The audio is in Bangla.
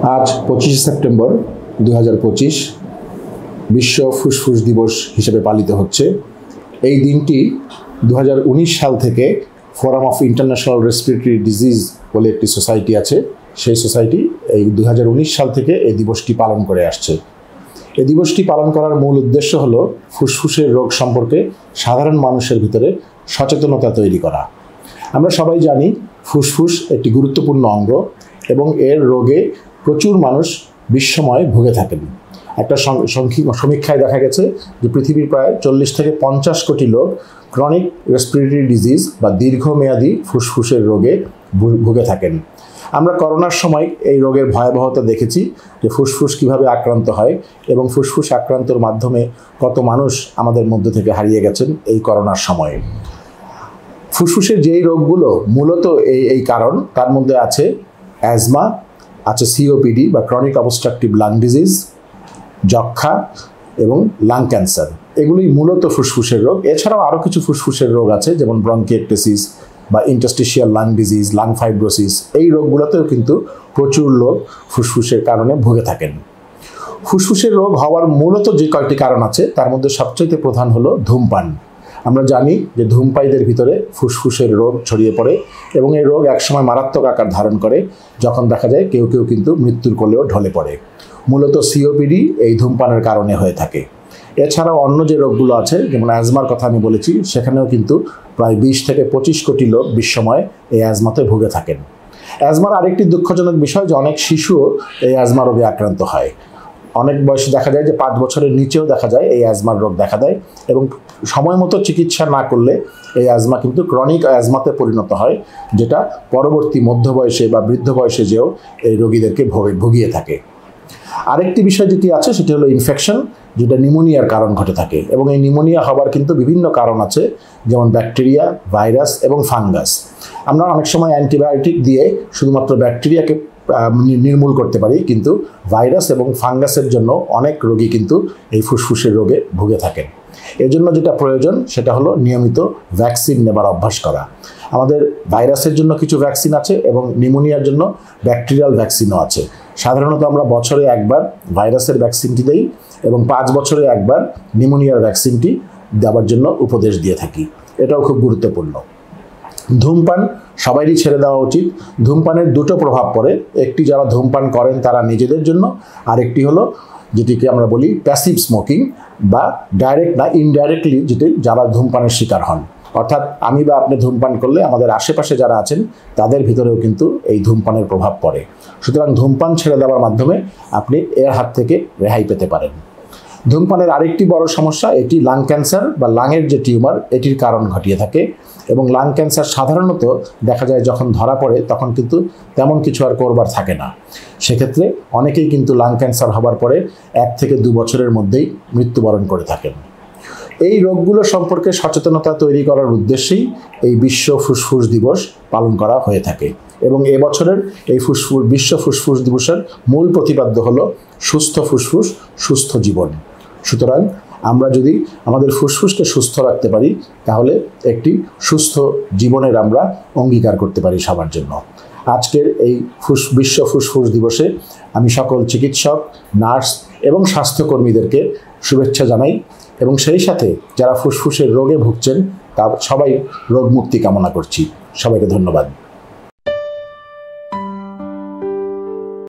आज 25 সেপ্টেম্বর 2025 বিশ্ব ফুসফুস দিবস হিসেবে পালিত হচ্ছে। এই দিনটি 2019 সাল থেকে forum of international respiratory disease বলে একটি সোসাইটি আছে, সেই সোসাইটি এই 2019 সাল থেকে এই দিবসটি পালন করে আসছে। এই দিবসটি পালন করার মূল উদ্দেশ্য হলো ফুসফুসের রোগ সম্পর্কে সাধারণ মানুষের ভিতরে সচেতনতা তৈরি করা। আমরা সবাই জানি ফুসফুস একটি গুরুত্বপূর্ণ অঙ্গ এবং এর রোগে প্রচুর মানুষ বিশ্বময় ভুগে থাকেন। একটা সমীক্ষায় দেখা গেছে যে পৃথিবীর প্রায় 40 থেকে 50 কোটি লোক ক্রনিক রেসপিরেটরি ডিজিজ বা দীর্ঘমেয়াদী ফুসফুসের রোগে ভুগে থাকেন। আমরা করোনার সময় এই রোগের ভয়াবহতা দেখেছি যে ফুসফুস কিভাবে আক্রান্ত হয় এবং ফুসফুস আক্রান্তর মাধ্যমে কত মানুষ আমাদের মধ্যে থেকে হারিয়ে গেছেন এই করোনার সময়ে। ফুসফুসের যেই রোগগুলো মূলত এই কারণ, তার মধ্যে আছে অ্যাজমা, আছে সিওপিডি বা ক্রনিক অবস্ট্রাকটিভ লাং ডিজিজ, যক্ষা এবং লাং ক্যান্সার। এগুলি মূলত ফুসফুসের রোগ। এছাড়াও আরও কিছু ফুসফুসের রোগ আছে, যেমন ব্রঙ্কিয়েক্টেসিস বা interstitial lung disease, lung fibrosis. এই রোগগুলোতেও কিন্তু প্রচুর লোক ফুসফুসের কারণে ভুগে থাকেন। ফুসফুসের রোগ হওয়ার মূলত যে কয়েকটি কারণ আছে, তার মধ্যে সবচেয়ে প্রধান হলো ধূমপান। আমরা জানি যে ধূমপায়ীদের ভিতরে ফুসফুসের রোগ ছড়িয়ে পড়ে এবং এই রোগ একসময় মারাত্মক আকার ধারণ করে, যখন দেখা যায় কেউ কেউ কিন্তু মৃত্যুর কোলেও ঢলে পড়ে। মূলত সিওপিডি এই ধূমপানের কারণে হয়ে থাকে। এছাড়াও অন্য যে রোগগুলো আছে, যেমন অ্যাজমার কথা আমি বলেছি, সেখানেও কিন্তু প্রায় 20 থেকে 25 কোটি লোক বিশ্বময় এই অ্যাজমাতে ভুগে থাকেন। অ্যাজমার আরেকটি দুঃখজনক বিষয় যে অনেক শিশুও এই অ্যাজমা রোগে আক্রান্ত হয়। অনেক বয়সে দেখা যায় যে 5 বছরের নিচেও দেখা যায় এই অ্যাজমার রোগ দেখা দেয় এবং সময় মতো চিকিৎসা না করলে এই অ্যাজমা কিন্তু ক্রনিক অ্যাজমাতে পরিণত হয়, যেটা পরবর্তী মধ্য বয়সে বা বৃদ্ধ বয়সে যেও এই রোগীদেরকে ভুগিয়ে থাকে। আরেকটি বিষয় যেটি আছে সেটি হলো ইনফেকশন, যেটা নিউমোনিয়ার কারণ ঘটে থাকে এবং এই নিউমোনিয়া হবার কিন্তু বিভিন্ন কারণ আছে, যেমন ব্যাকটেরিয়া, ভাইরাস এবং ফাঙ্গাস। আমরা অনেক সময় অ্যান্টিবায়োটিক দিয়ে শুধুমাত্র ব্যাকটেরিয়াকে নির্মূল করতে পারি, কিন্তু ভাইরাস এবং ফাঙ্গাসের জন্য অনেক রোগী কিন্তু এই ফুসফুসের রোগে ভুগে থাকেন। এর জন্য যেটা প্রয়োজন সেটা হলো নিয়মিত ভ্যাকসিন নেবার অভ্যাস করা। আমাদের ভাইরাসের জন্য কিছু ভ্যাকসিন আছে এবং নিউমোনিয়ার জন্য ব্যাকটেরিয়াল ভ্যাকসিনও আছে। সাধারণত আমরা বছরে একবার ভাইরাসের ভ্যাকসিনটি দেই এবং 5 বছরে একবার নিউমোনিয়ার ভ্যাকসিনটি দেওয়ার জন্য উপদেশ দিয়ে থাকি। এটাও খুব গুরুত্বপূর্ণ। ধূমপান সবারই ছেড়ে দেওয়া উচিত। ধূমপানের দুটো প্রভাব পড়ে, একটি যারা ধূমপান করেন তারা নিজেদের জন্য, আরেকটি হলো যেটিকে আমরা বলি প্যাসিভ স্মোকিং বা ডাইরেক্ট না ইনডাইরেক্টলি যেটি যারা ধূমপানের শিকার হন। অর্থাৎ আমি বা আপনি ধূমপান করলে আমাদের আশেপাশে যারা আছেন তাদের ভিতরেও কিন্তু এই ধূমপানের প্রভাব পড়ে। সুতরাং ধূমপান ছেড়ে দেওয়ার মাধ্যমে আপনি এর হাত থেকে রেহাই পেতে পারেন। ধূমপানের আরেকটি বড় সমস্যা, এটি লাং ক্যান্সার বা লাংয়ের যে টিউমার এটির কারণ ঘটিয়ে থাকে এবং লাং ক্যান্সার সাধারণত দেখা যায় যখন ধরা পড়ে তখন কিন্তু তেমন কিছু আর করবার থাকে না। সেক্ষেত্রে অনেকেই কিন্তু লাং ক্যান্সার হবার পরে 1 থেকে 2 বছরের মধ্যেই মৃত্যুবরণ করে থাকেন। এই রোগগুলো সম্পর্কে সচেতনতা তৈরি করার উদ্দেশ্যেই এই বিশ্ব ফুসফুস দিবস পালন করা হয়ে থাকে এবং এবছরের এই বিশ্ব ফুসফুস দিবসের মূল প্রতিপাদ্য হলো সুস্থ ফুসফুস, সুস্থ জীবন। সুতরাং আমরা যদি আমাদের ফুসফুসকে সুস্থ রাখতে পারি তাহলে একটি সুস্থ জীবনের আমরা অঙ্গীকার করতে পারি সবার জন্য। আজকের এই বিশ্ব ফুসফুস দিবসে আমি সকল চিকিৎসক, নার্স এবং স্বাস্থ্যকর্মীদেরকে শুভেচ্ছা জানাই এবং সেই সাথে যারা ফুসফুসের রোগে ভুগছেন তা সবাই রোগ মুক্তি কামনা করছি। সবাইকে ধন্যবাদ।